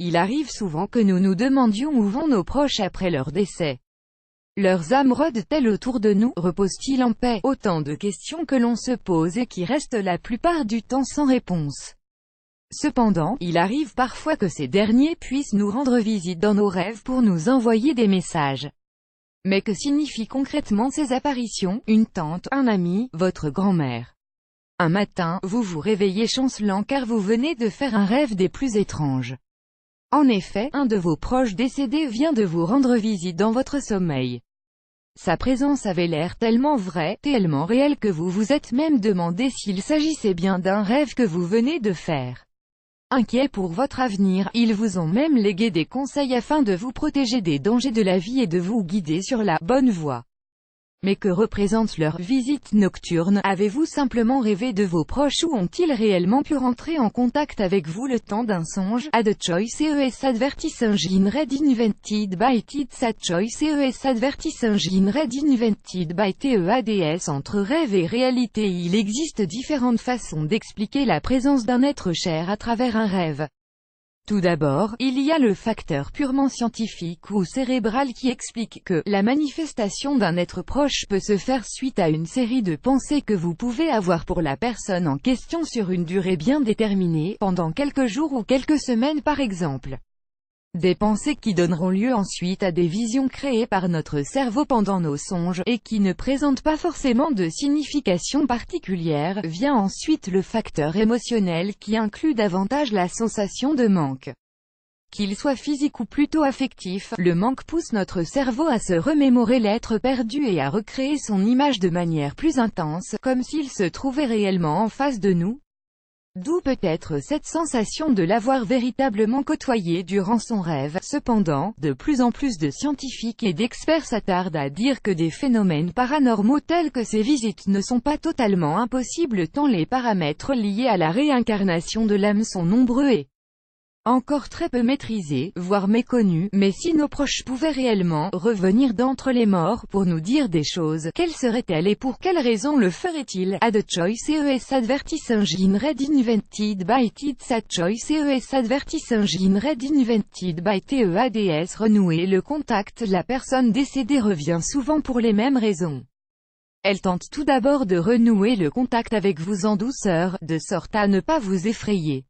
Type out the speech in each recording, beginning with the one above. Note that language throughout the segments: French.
Il arrive souvent que nous nous demandions où vont nos proches après leur décès. Leurs âmes rôdent-elles autour de nous? Reposent-ils en paix? Autant de questions que l'on se pose et qui restent la plupart du temps sans réponse. Cependant, il arrive parfois que ces derniers puissent nous rendre visite dans nos rêves pour nous envoyer des messages. Mais que signifient concrètement ces apparitions? Une tante, un ami, votre grand-mère. Un matin, vous vous réveillez chancelant car vous venez de faire un rêve des plus étranges. En effet, un de vos proches décédés vient de vous rendre visite dans votre sommeil. Sa présence avait l'air tellement vraie, tellement réelle que vous vous êtes même demandé s'il s'agissait bien d'un rêve que vous venez de faire. Inquiets pour votre avenir, ils vous ont même légué des conseils afin de vous protéger des dangers de la vie et de vous guider sur la bonne voie. Mais que représente leur visite nocturne? Avez-vous simplement rêvé de vos proches ou ont-ils réellement pu rentrer en contact avec vous le temps d'un songe? Ad choice ES advertising read invented by TEADS. Ad choice ES advertising read invented by TEADS. Entre rêve et réalité, il existe différentes façons d'expliquer la présence d'un être cher à travers un rêve. Tout d'abord, il y a le facteur purement scientifique ou cérébral qui explique que la manifestation d'un être proche peut se faire suite à une série de pensées que vous pouvez avoir pour la personne en question sur une durée bien déterminée, pendant quelques jours ou quelques semaines par exemple. Des pensées qui donneront lieu ensuite à des visions créées par notre cerveau pendant nos songes, et qui ne présentent pas forcément de signification particulière. Vient ensuite le facteur émotionnel qui inclut davantage la sensation de manque. Qu'il soit physique ou plutôt affectif, le manque pousse notre cerveau à se remémorer l'être perdu et à recréer son image de manière plus intense, comme s'il se trouvait réellement en face de nous. D'où peut-être cette sensation de l'avoir véritablement côtoyé durant son rêve. Cependant, de plus en plus de scientifiques et d'experts s'attardent à dire que des phénomènes paranormaux tels que ces visites ne sont pas totalement impossibles tant les paramètres liés à la réincarnation de l'âme sont nombreux et encore très peu maîtrisés, voire méconnus. Mais si nos proches pouvaient réellement revenir d'entre les morts pour nous dire des choses, quelles seraient-elles et pour quelles raisons le feraient-ils? Ad choice ES advertising read invented by TEADS. Ad choice ES advertising read invented by TEADS. Renouer le contact. La personne décédée revient souvent pour les mêmes raisons. Elle tente tout d'abord de renouer le contact avec vous en douceur, de sorte à ne pas vous effrayer.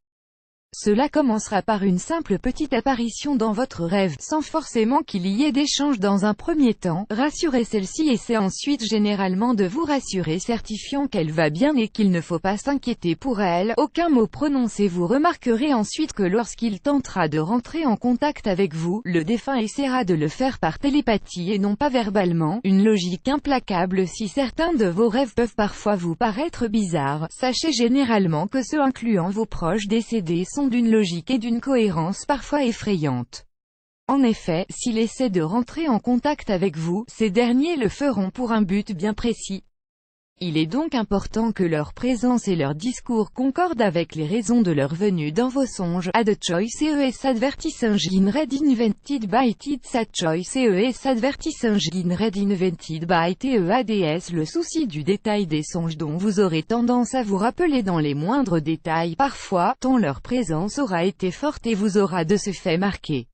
Cela commencera par une simple petite apparition dans votre rêve, sans forcément qu'il y ait d'échange dans un premier temps. Rassurez celle-ci et c'est ensuite généralement de vous rassurer certifiant qu'elle va bien et qu'il ne faut pas s'inquiéter pour elle. Aucun mot prononcé. Vous remarquerez ensuite que lorsqu'il tentera de rentrer en contact avec vous, le défunt essaiera de le faire par télépathie et non pas verbalement. Une logique implacable. Si certains de vos rêves peuvent parfois vous paraître bizarres, sachez généralement que ceux incluant vos proches décédés sont d'une logique et d'une cohérence parfois effrayantes. En effet, s'il essaie de rentrer en contact avec vous, ces derniers le feront pour un but bien précis. Il est donc important que leur présence et leur discours concordent avec les raisons de leur venue dans vos songes. Ad choice ES advertising read invented by TEADS. Ad choice ES advertising read invented by TEADS. Le souci du détail des songes dont vous aurez tendance à vous rappeler dans les moindres détails, parfois, tant leur présence aura été forte et vous aura de ce fait marqué.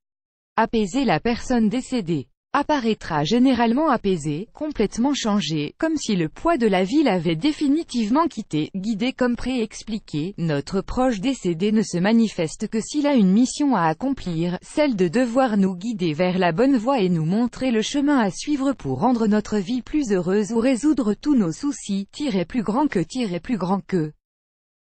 Apaiser. La personne décédée apparaîtra généralement apaisée, complètement changée, comme si le poids de la vie l'avait définitivement quitté. Guidé comme pré-expliqué, notre proche décédé ne se manifeste que s'il a une mission à accomplir, celle de devoir nous guider vers la bonne voie et nous montrer le chemin à suivre pour rendre notre vie plus heureuse ou résoudre tous nos soucis, plus grand que.